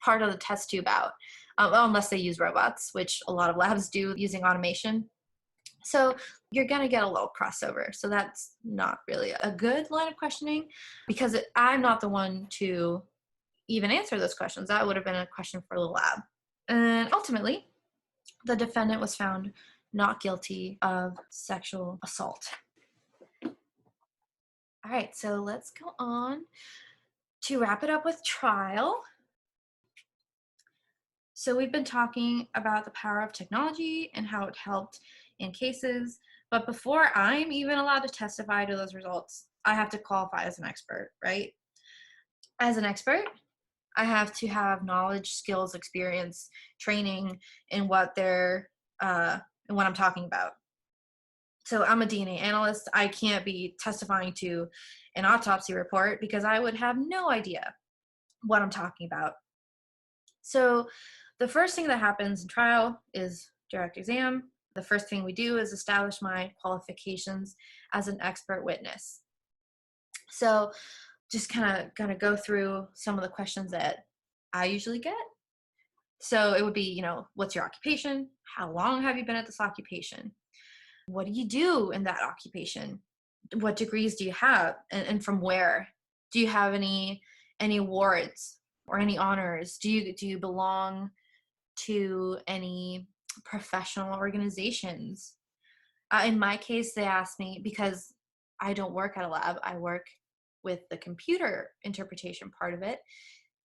part of the test tube out. Unless they use robots, which a lot of labs do using automation. So you're going to get a little crossover. So that's not really a good line of questioning, because I'm not the one to even answer those questions. That would have been a question for the lab. And ultimately, the defendant was found not guilty of sexual assault. All right, so let's go on to wrap it up with trial. So we've been talking about the power of technology and how it helped in cases, but before I'm even allowed to testify to those results, I have to qualify as an expert, right? As an expert, I have to have knowledge, skills, experience, training in what I'm talking about. So I'm a DNA analyst. I can't be testifying to an autopsy report because I would have no idea what I'm talking about. So the first thing that happens in trial is direct exam. The first thing we do is establish my qualifications as an expert witness. So just kind of going to go through some of the questions that I usually get. So it would be, what's your occupation? How long have you been at this occupation? What do you do in that occupation? What degrees do you have? And from where? Do you have any awards or any honors? Do you belong to any professional organizations? In my case, they asked me, because I don't work at a lab, I work with the computer interpretation part of it.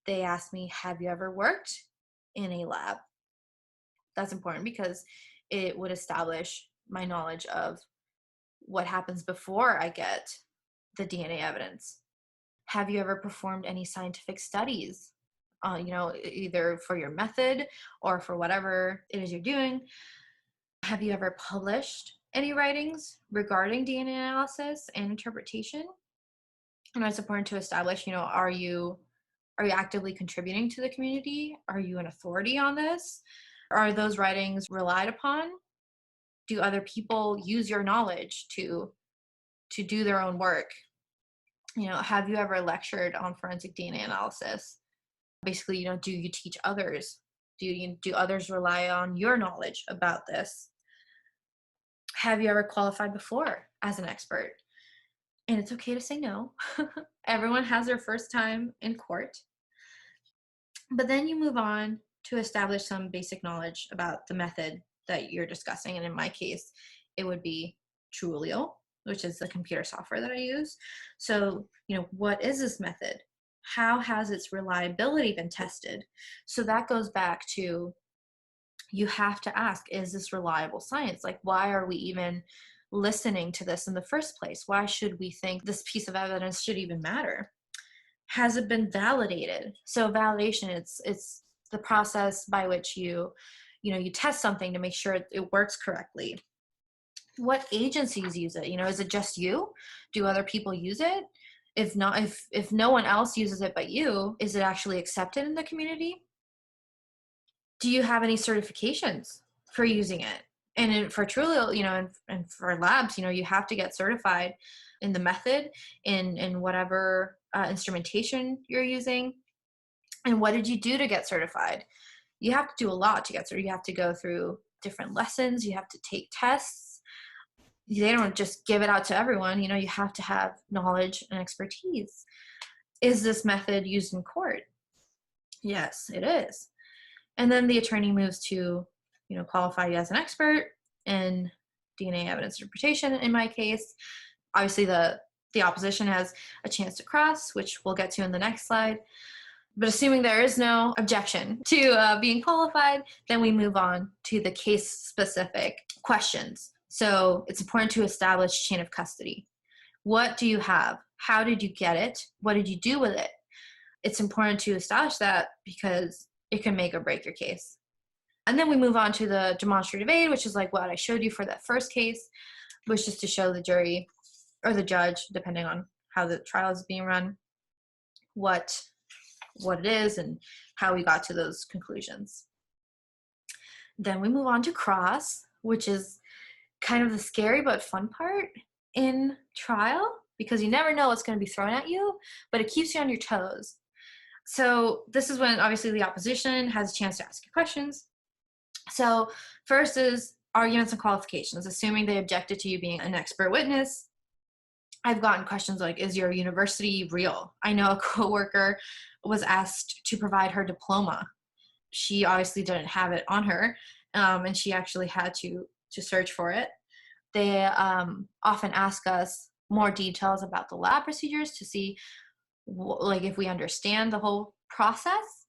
They asked me, have you ever worked in a lab? That's important because it would establish my knowledge of what happens before I get the DNA evidence. Have you ever performed any scientific studies? Either for your method or for whatever it is you're doing. Have you ever published any writings regarding DNA analysis and interpretation? And it's important to establish, are you actively contributing to the community? Are you an authority on this? Are those writings relied upon? Do other people use your knowledge to do their own work? Have you ever lectured on forensic DNA analysis? Basically, do you teach others? Do others rely on your knowledge about this? Have you ever qualified before as an expert? And it's okay to say no. Everyone has their first time in court. But then you move on to establish some basic knowledge about the method that you're discussing. And in my case, it would be TrueAllele, which is the computer software that I use. So, what is this method? How has its reliability been tested? So that goes back to, you have to ask, is this reliable science? Like, why are we even listening to this in the first place? Why should we think this piece of evidence should even matter? Has it been validated? So validation, it's the process by which you test something to make sure it works correctly. What agencies use it? Is it just you? Do other people use it? If not, if no one else uses it but you, is it actually accepted in the community? Do you have any certifications for using it? And for TrueAllele, and for labs, you have to get certified in the method, in whatever instrumentation you're using. And what did you do to get certified? You have to do a lot to get started. You have to go through different lessons. You have to take tests. They don't just give it out to everyone. You have to have knowledge and expertise. Is this method used in court? Yes, it is. And then the attorney moves to, qualify you as an expert in DNA evidence interpretation in my case. Obviously, the opposition has a chance to cross, which we'll get to in the next slide. But assuming there is no objection to being qualified, then we move on to the case-specific questions. So it's important to establish chain of custody. What do you have? How did you get it? What did you do with it? It's important to establish that because it can make or break your case. And then we move on to the demonstrative aid, which is like what I showed you for that first case, which is to show the jury or the judge, depending on how the trial is being run, what it is and how we got to those conclusions. Then we move on to cross, which is kind of the scary but fun part in trial because you never know what's going to be thrown at you, but it keeps you on your toes. So this is when obviously the opposition has a chance to ask you questions. So first is arguments and qualifications, assuming they objected to you being an expert witness. I've gotten questions like, is your university real? I know a coworker was asked to provide her diploma. She obviously didn't have it on her, and she actually had to search for it. They often ask us more details about the lab procedures to see like if we understand the whole process.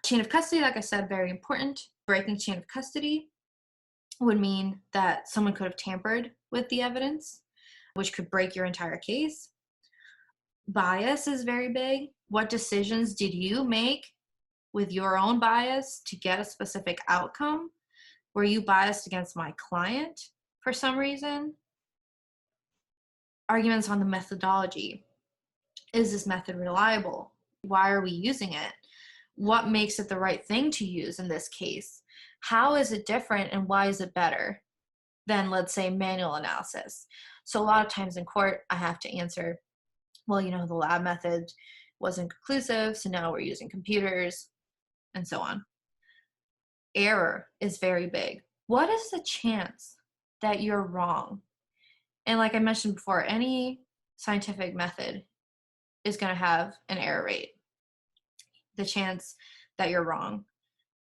Chain of custody, like I said, very important. Breaking chain of custody would mean that someone could have tampered with the evidence, which could break your entire case. Bias is very big. What decisions did you make with your own bias to get a specific outcome? Were you biased against my client for some reason? Arguments on the methodology. Is this method reliable? Why are we using it? What makes it the right thing to use in this case? How is it different and why is it better than, let's say, manual analysis? So a lot of times in court, I have to answer, well, the lab method wasn't conclusive, so now we're using computers, and so on. Error is very big. What is the chance that you're wrong? And like I mentioned before, any scientific method is going to have an error rate, the chance that you're wrong.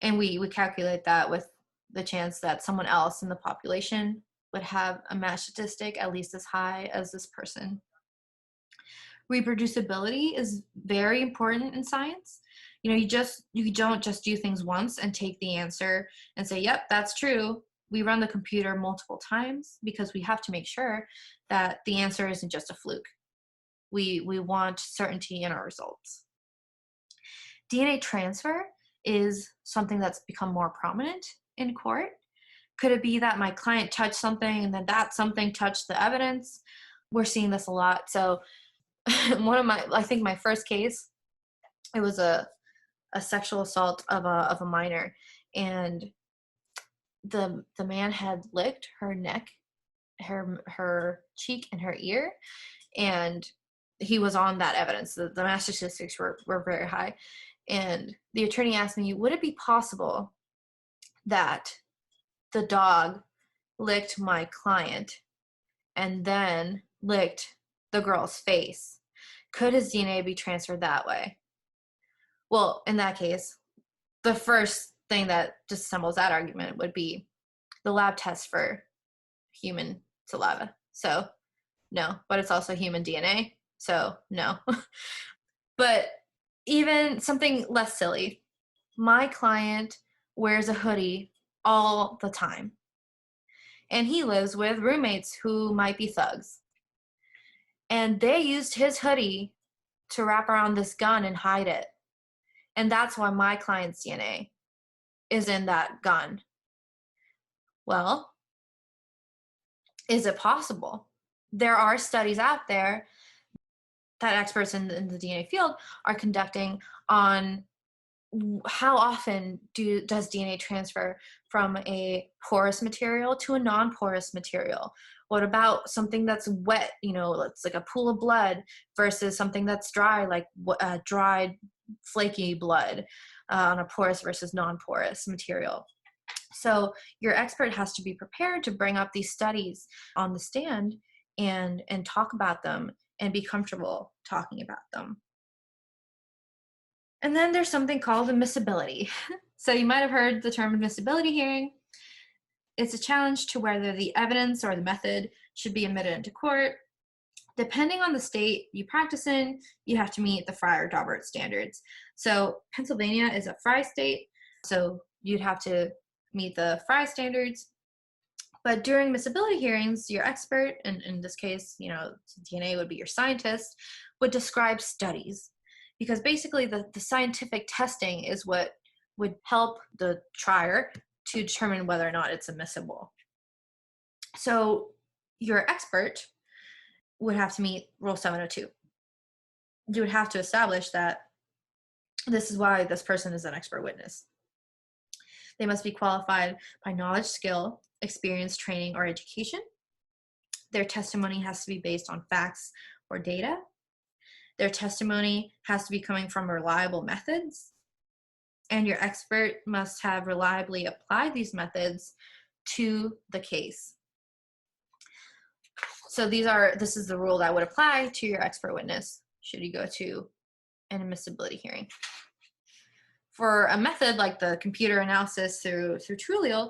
And we calculate that with the chance that someone else in the population would have a match statistic at least as high as this person. Reproducibility is very important in science. You don't just do things once and take the answer and say, yep, that's true. We run the computer multiple times because we have to make sure that the answer isn't just a fluke. We want certainty in our results. DNA transfer is something that's become more prominent in court. Could it be that my client touched something and then that something touched the evidence? We're seeing this a lot. So I think my first case, it was a sexual assault of a minor, and the man had licked her neck, her cheek, and her ear, and he was on that evidence. The match statistics were very high. And the attorney asked me, would it be possible that the dog licked my client and then licked the girl's face? Could his DNA be transferred that way? Well, in that case, the first thing that disassembles that argument would be the lab test for human saliva. So no, but it's also human DNA. So no. But even something less silly, my client wears a hoodie all the time. And he lives with roommates who might be thugs. And they used his hoodie to wrap around this gun and hide it. And that's why my client's DNA is in that gun. Well, is it possible? There are studies out there that experts in the DNA field are conducting on how often does DNA transfer from a porous material to a non-porous material? What about something that's wet, it's like a pool of blood versus something that's dry, like dried, flaky blood on a porous versus non-porous material? So your expert has to be prepared to bring up these studies on the stand and talk about them and be comfortable talking about them. And then there's something called admissibility. So you might have heard the term admissibility hearing. It's a challenge to whether the evidence or the method should be admitted into court. Depending on the state you practice in, you have to meet the Frye or Daubert standards. So Pennsylvania is a Frye state, so you'd have to meet the Frye standards. But during admissibility hearings, your expert, and in this case, DNA would be your scientist, would describe studies. Because basically the scientific testing is what would help the trier to determine whether or not it's admissible. So your expert would have to meet Rule 702. You would have to establish that this is why this person is an expert witness. They must be qualified by knowledge, skill, experience, training, or education. Their testimony has to be based on facts or data. Their testimony has to be coming from reliable methods. And your expert must have reliably applied these methods to the case. So this is the rule that would apply to your expert witness should you go to an admissibility hearing. For a method like the computer analysis through TrueAllele,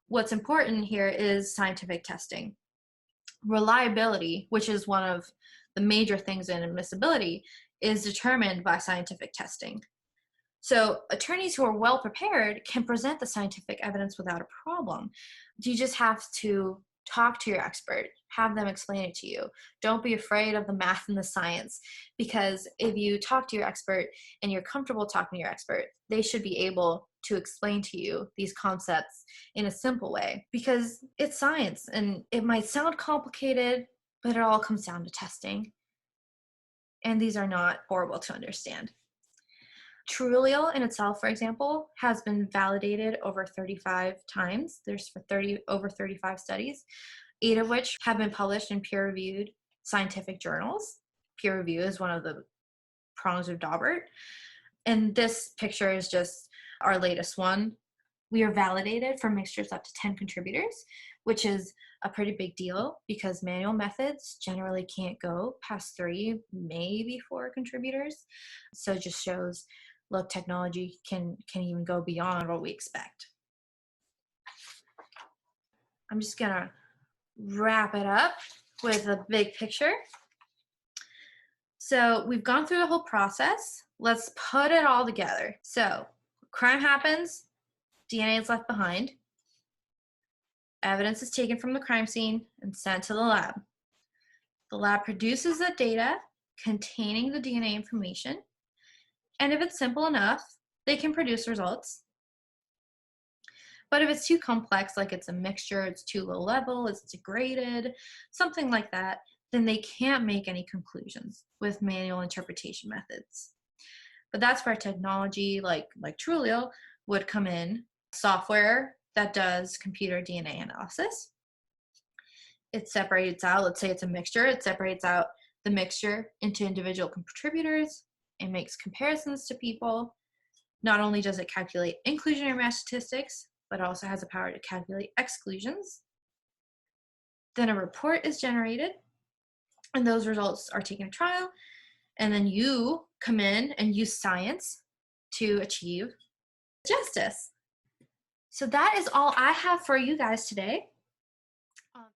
what's important here is scientific testing. Reliability, which is one of the major things in admissibility, is determined by scientific testing. So attorneys who are well prepared can present the scientific evidence without a problem. You just have to talk to your expert, have them explain it to you. Don't be afraid of the math and the science, because if you talk to your expert and you're comfortable talking to your expert, they should be able to explain to you these concepts in a simple way, because it's science and it might sound complicated, but it all comes down to testing. And these are not horrible to understand. TrueAllele in itself, for example, has been validated over 35 times. There's over 35 studies, 8 of which have been published in peer-reviewed scientific journals. Peer review is one of the prongs of Daubert. And this picture is just our latest one. We are validated for mixtures up to 10 contributors, which is a pretty big deal because manual methods generally can't go past 3, maybe 4 contributors. So it just shows, look, technology can even go beyond what we expect. I'm just gonna wrap it up with a big picture. So we've gone through the whole process. Let's put it all together. So crime happens, DNA is left behind. Evidence is taken from the crime scene and sent to the lab. The lab produces the data containing the DNA information. And if it's simple enough, they can produce results. But if it's too complex, like it's a mixture, it's too low level, it's degraded, something like that, then they can't make any conclusions with manual interpretation methods. But that's where technology like TrueAllele would come in. Software that does computer DNA analysis. It separates out, let's say it's a mixture, it separates out the mixture into individual contributors and makes comparisons to people. Not only does it calculate inclusionary match statistics, but also has the power to calculate exclusions. Then a report is generated, and those results are taken to trial, and then you come in and use science to achieve justice. So that is all I have for you guys today.